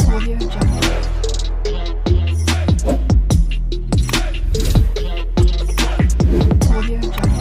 Audio Jungle. Audio Jungle.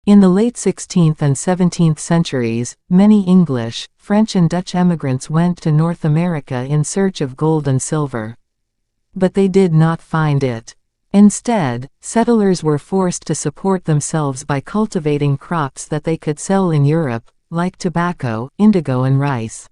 In the late 16th and 17th centuries, many English, French and Dutch emigrants went to North America in search of gold and silver. But they did not find it. Instead, settlers were forced to support themselves by cultivating crops that they could sell in Europe, like tobacco, indigo and rice.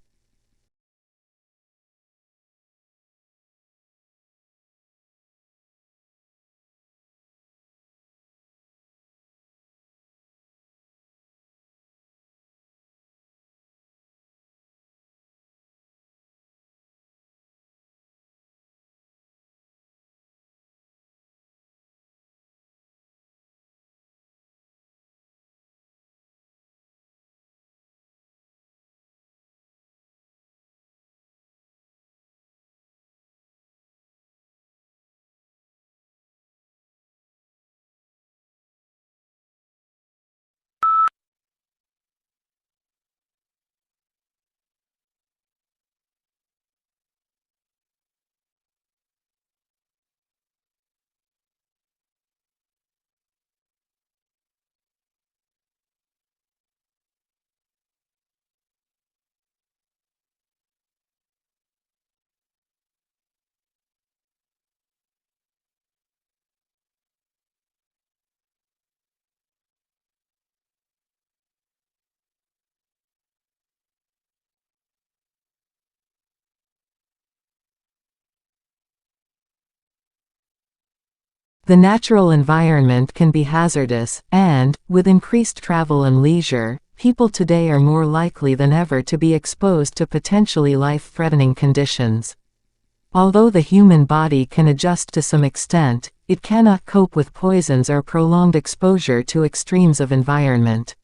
The natural environment can be hazardous, and, with increased travel and leisure, people today are more likely than ever to be exposed to potentially life-threatening conditions. Although the human body can adjust to some extent, it cannot cope with poisons or prolonged exposure to extremes of environment.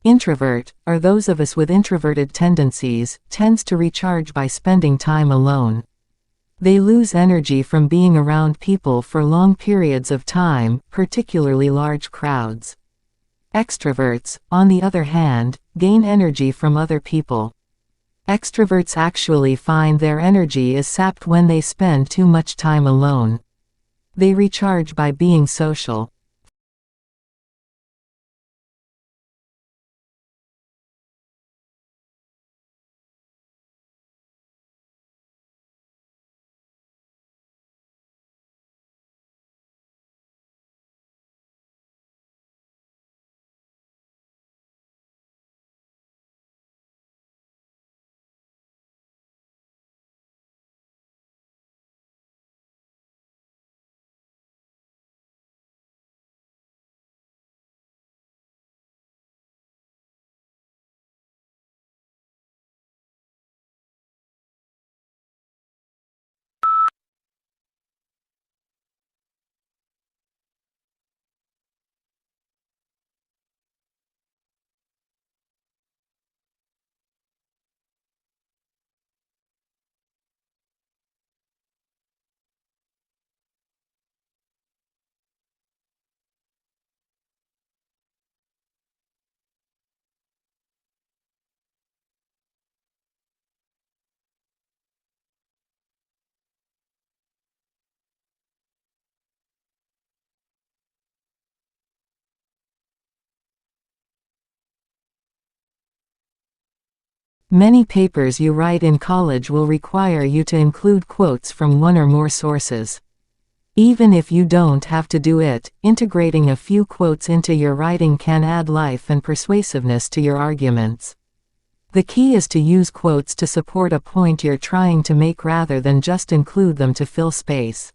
Introvert, or those of us with introverted tendencies, tends to recharge by spending time alone. They lose energy from being around people for long periods of time, particularly large crowds. Extroverts, on the other hand, gain energy from other people. Extroverts actually find their energy is sapped when they spend too much time alone. They recharge by being social. Many papers you write in college will require you to include quotes from one or more sources. Even if you don't have to do it, integrating a few quotes into your writing can add life and persuasiveness to your arguments. The key is to use quotes to support a point you're trying to make rather than just include them to fill space.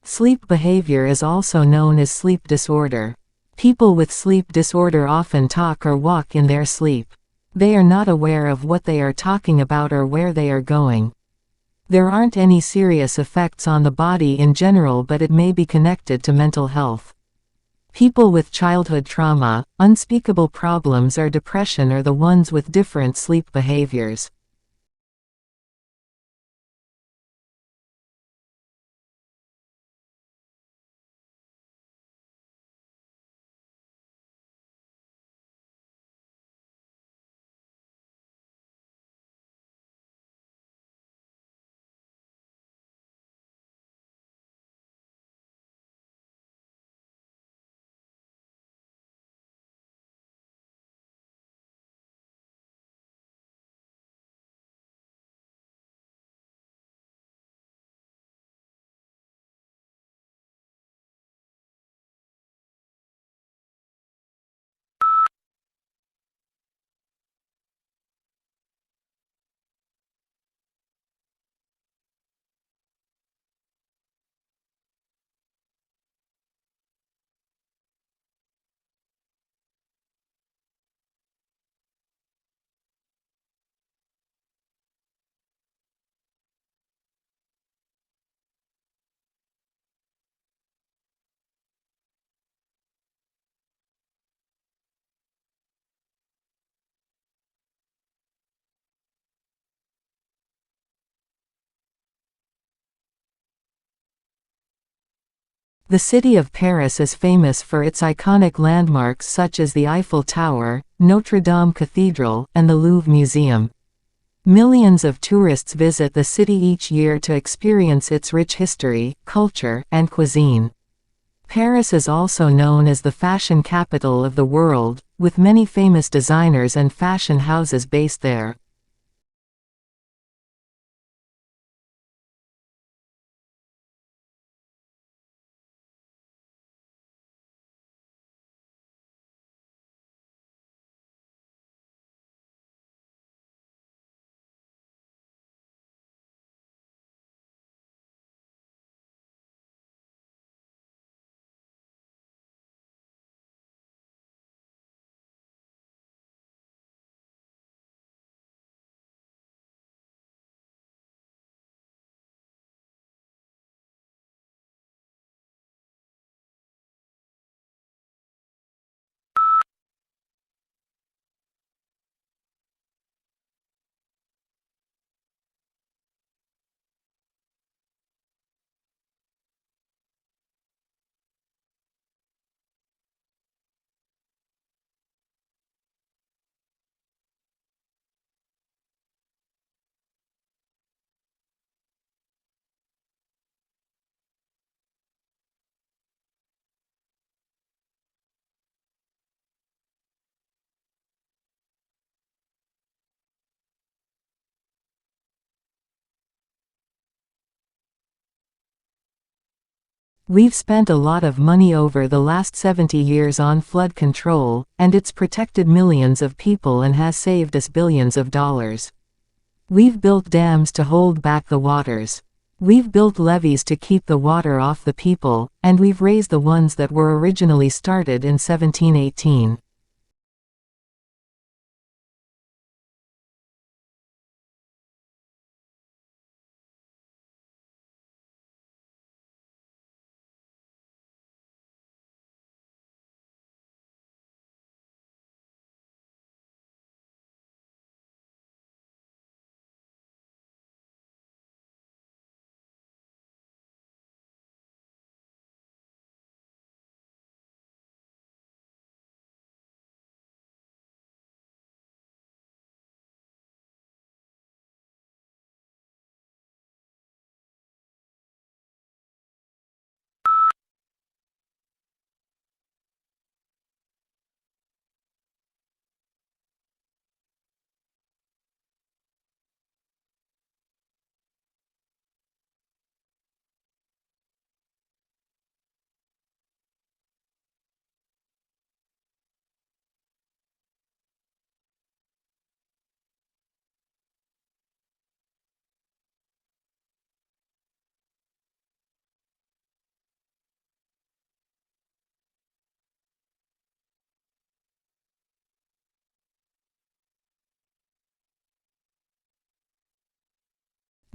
Sleep behavior is also known as sleep disorder. People with sleep disorder often talk or walk in their sleep. They are not aware of what they are talking about or where they are going. There aren't any serious effects on the body in general, but it may be connected to mental health. People with childhood trauma, unspeakable problems or depression are the ones with different sleep behaviors. The city of Paris is famous for its iconic landmarks such as the Eiffel Tower, Notre Dame Cathedral, and the Louvre Museum. Millions of tourists visit the city each year to experience its rich history, culture, and cuisine. Paris is also known as the fashion capital of the world, with many famous designers and fashion houses based there. We've spent a lot of money over the last 70 years on flood control, and it's protected millions of people and has saved us billions of dollars. We've built dams to hold back the waters. We've built levees to keep the water off the people, and we've raised the ones that were originally started in 1718.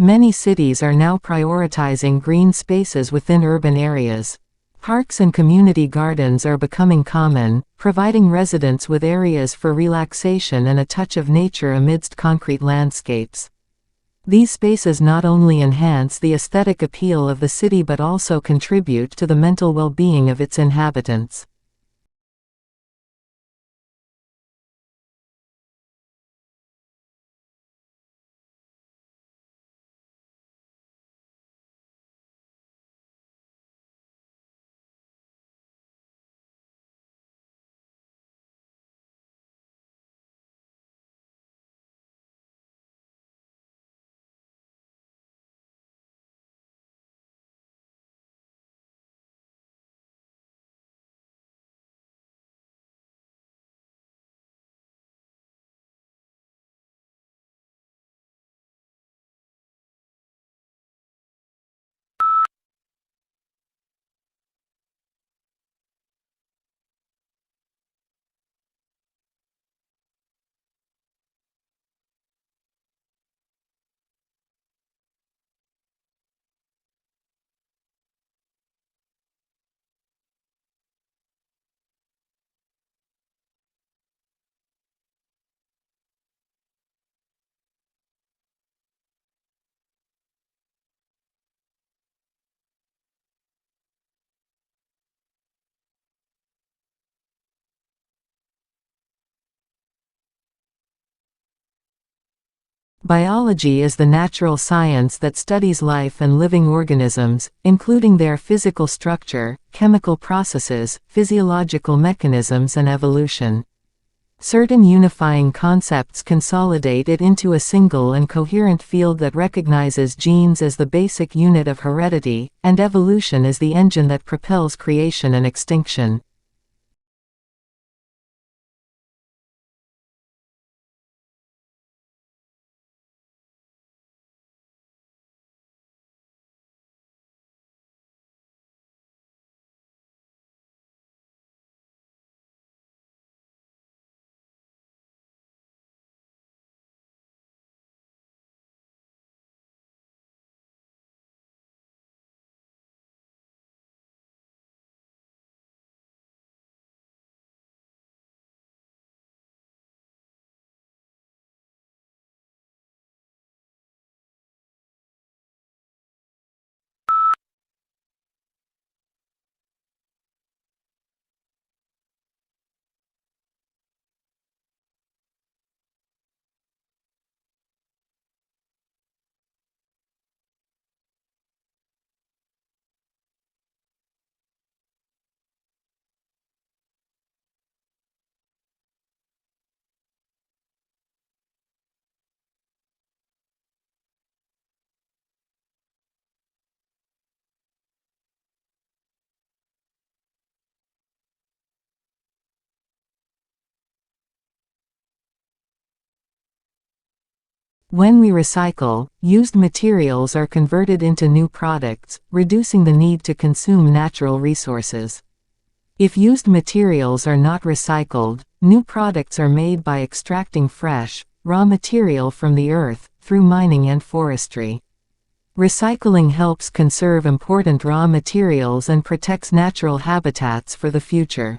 Many cities are now prioritizing green spaces within urban areas. Parks and community gardens are becoming common, providing residents with areas for relaxation and a touch of nature amidst concrete landscapes. These spaces not only enhance the aesthetic appeal of the city but also contribute to the mental well-being of its inhabitants. Biology is the natural science that studies life and living organisms, including their physical structure, chemical processes, physiological mechanisms and evolution. Certain unifying concepts consolidate it into a single and coherent field that recognizes genes as the basic unit of heredity, and evolution as the engine that propels creation and extinction. When we recycle, used materials are converted into new products, reducing the need to consume natural resources. If used materials are not recycled, new products are made by extracting fresh, raw material from the earth, through mining and forestry. Recycling helps conserve important raw materials and protects natural habitats for the future.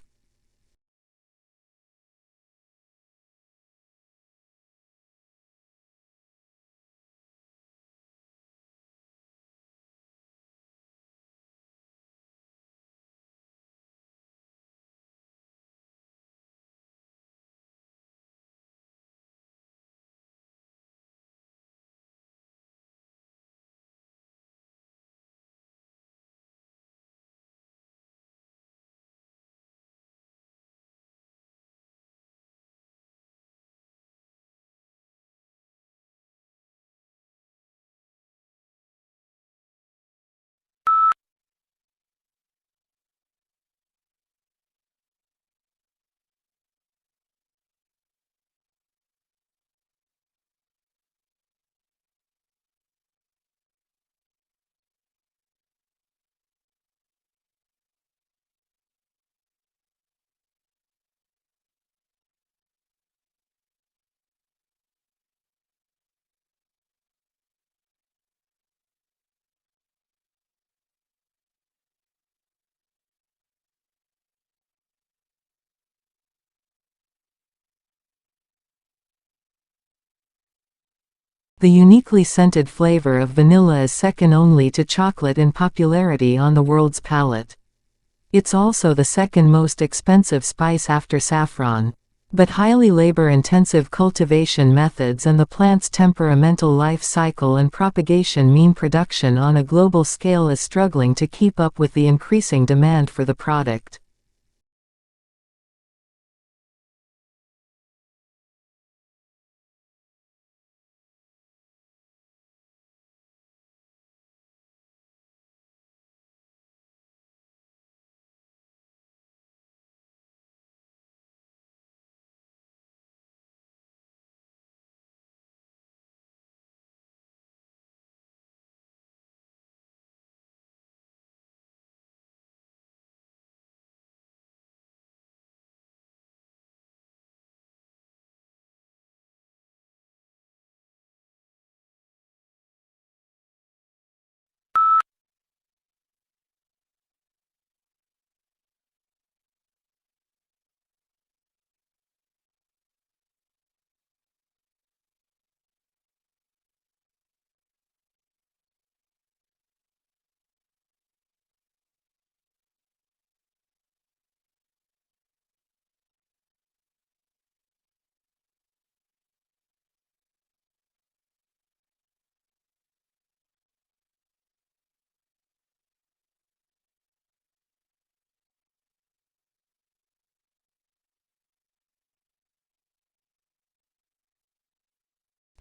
The uniquely scented flavor of vanilla is second only to chocolate in popularity on the world's palate. It's also the second most expensive spice after saffron. But highly labor-intensive cultivation methods and the plant's temperamental life cycle and propagation mean production on a global scale is struggling to keep up with the increasing demand for the product.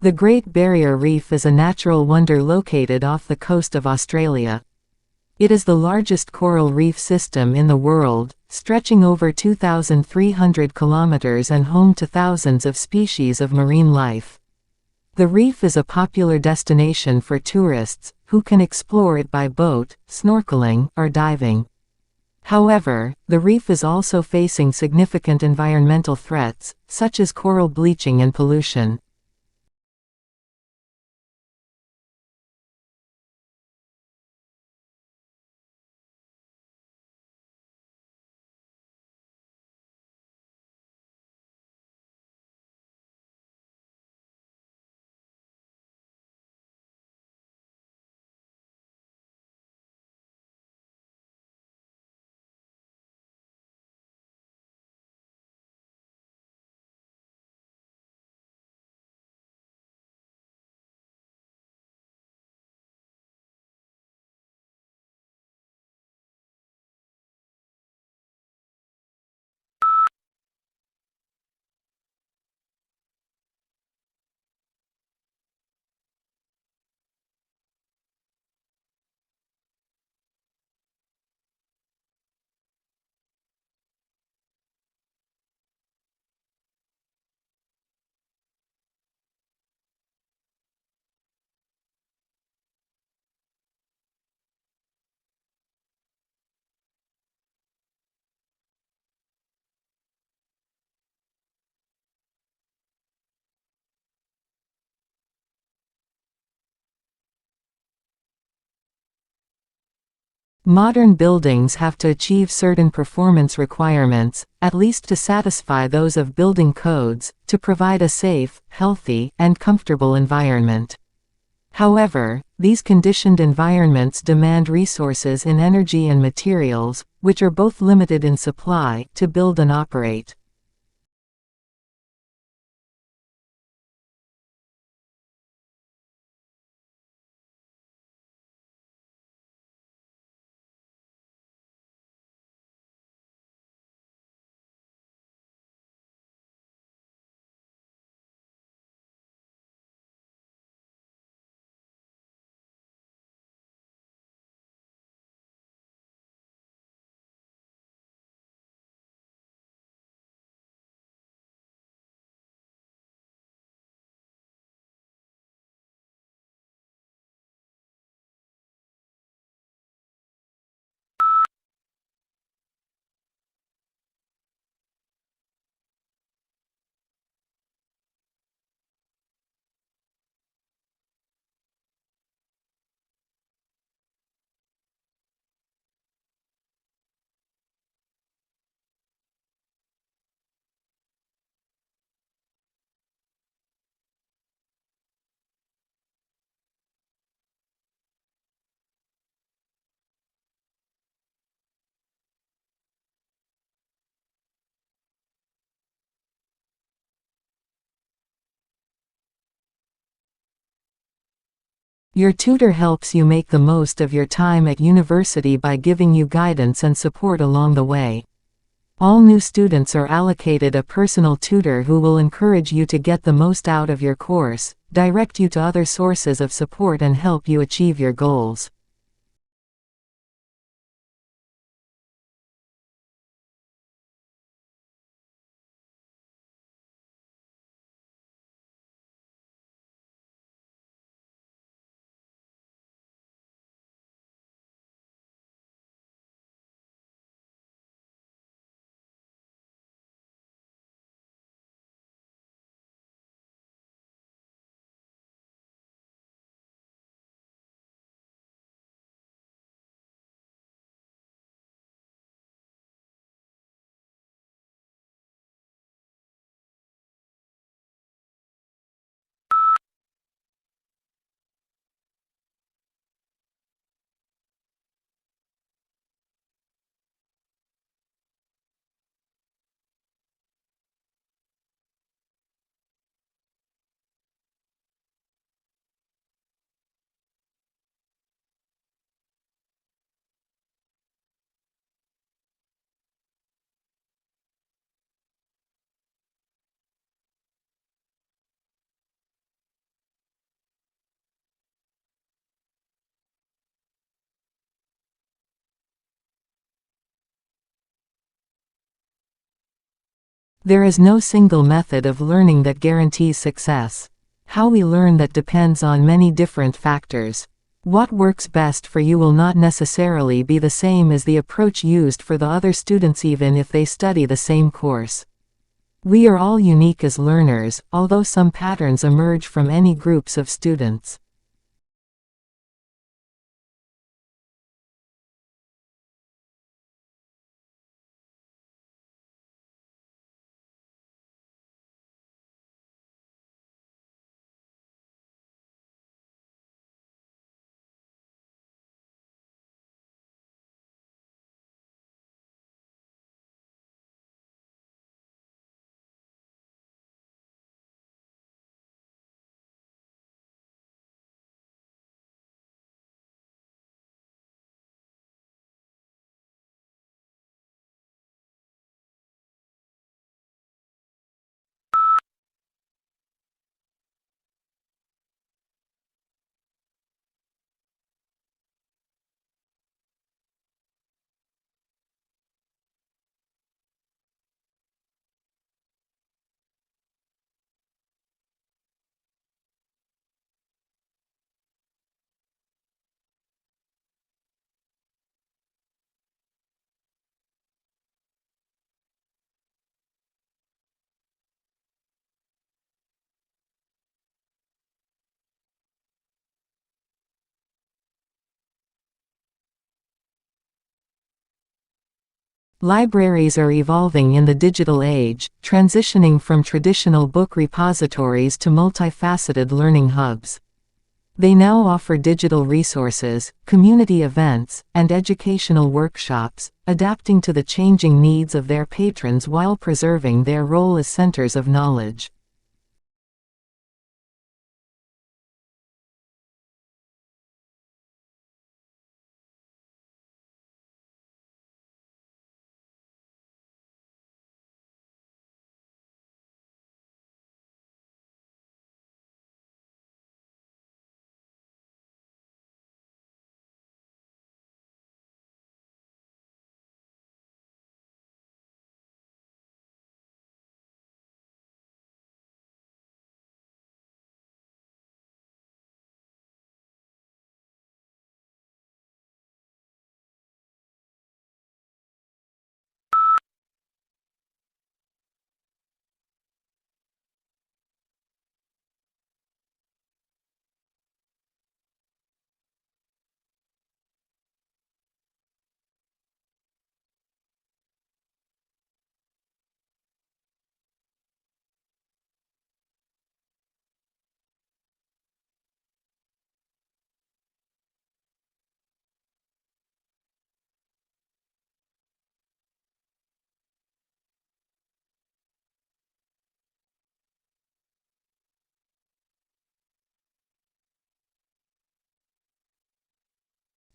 The Great Barrier Reef is a natural wonder located off the coast of Australia. It is the largest coral reef system in the world, stretching over 2,300 kilometers and home to thousands of species of marine life. The reef is a popular destination for tourists, who can explore it by boat, snorkeling, or diving. However, the reef is also facing significant environmental threats, such as coral bleaching and pollution. Modern buildings have to achieve certain performance requirements, at least to satisfy those of building codes, to provide a safe, healthy, and comfortable environment. However, these conditioned environments demand resources in energy and materials, which are both limited in supply, to build and operate. Your tutor helps you make the most of your time at university by giving you guidance and support along the way. All new students are allocated a personal tutor who will encourage you to get the most out of your course, direct you to other sources of support and help you achieve your goals. There is no single method of learning that guarantees success. How we learn that depends on many different factors. What works best for you will not necessarily be the same as the approach used for the other students even if they study the same course. We are all unique as learners, although some patterns emerge from any groups of students. Libraries are evolving in the digital age, transitioning from traditional book repositories to multifaceted learning hubs. They now offer digital resources, community events, and educational workshops, adapting to the changing needs of their patrons while preserving their role as centers of knowledge.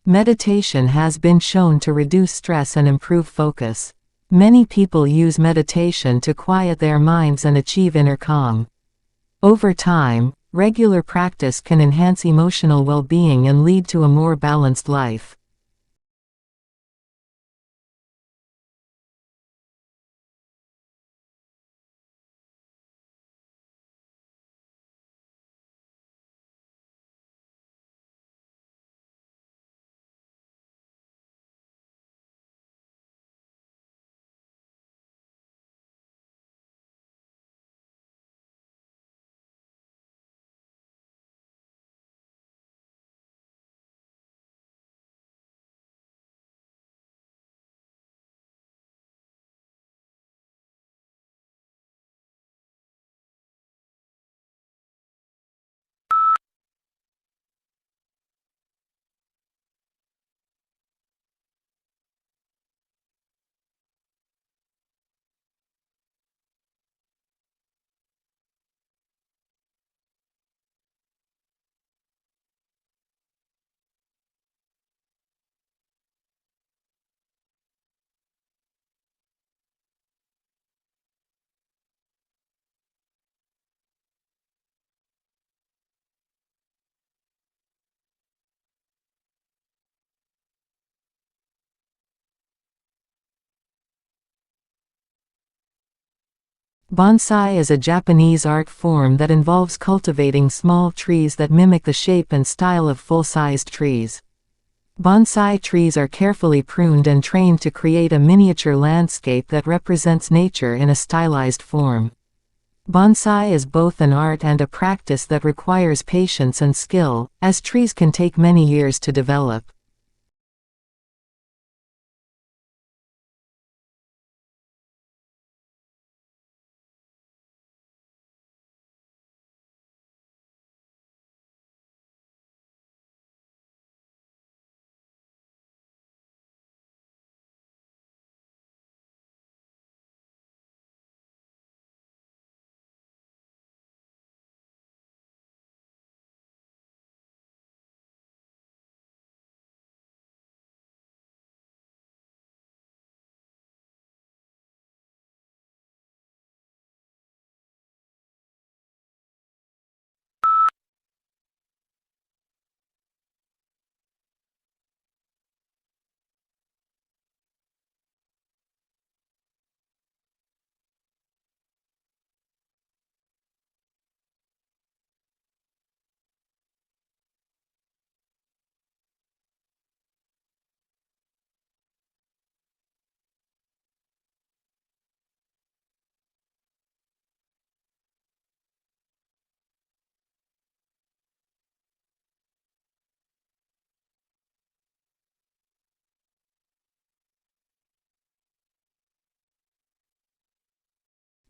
Meditation has been shown to reduce stress and improve focus. Many people use meditation to quiet their minds and achieve inner calm. Over time, regular practice can enhance emotional well-being and lead to a more balanced life. Bonsai is a Japanese art form that involves cultivating small trees that mimic the shape and style of full-sized trees. Bonsai trees are carefully pruned and trained to create a miniature landscape that represents nature in a stylized form. Bonsai is both an art and a practice that requires patience and skill, as trees can take many years to develop.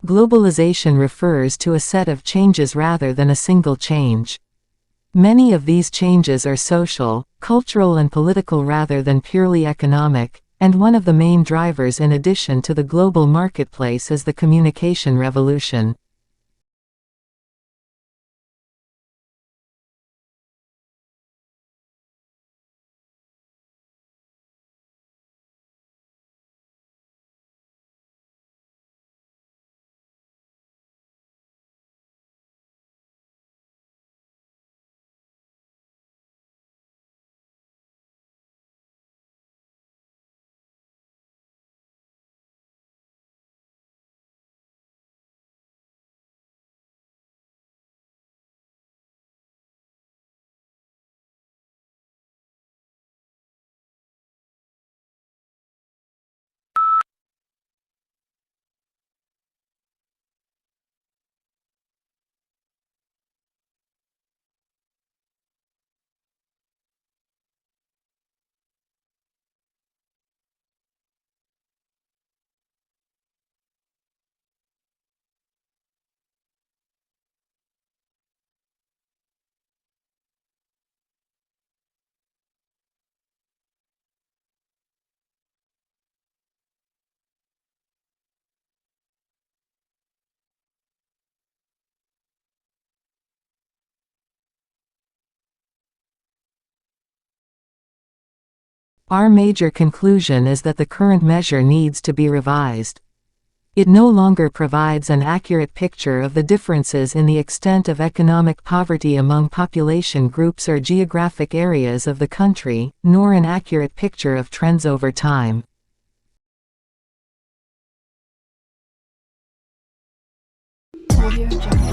Globalization refers to a set of changes rather than a single change. Many of these changes are social, cultural and political rather than purely economic, and one of the main drivers in addition to the global marketplace is the communication revolution. Our major conclusion is that the current measure needs to be revised. It no longer provides an accurate picture of the differences in the extent of economic poverty among population groups or geographic areas of the country, nor an accurate picture of trends over time. Audio Jungle.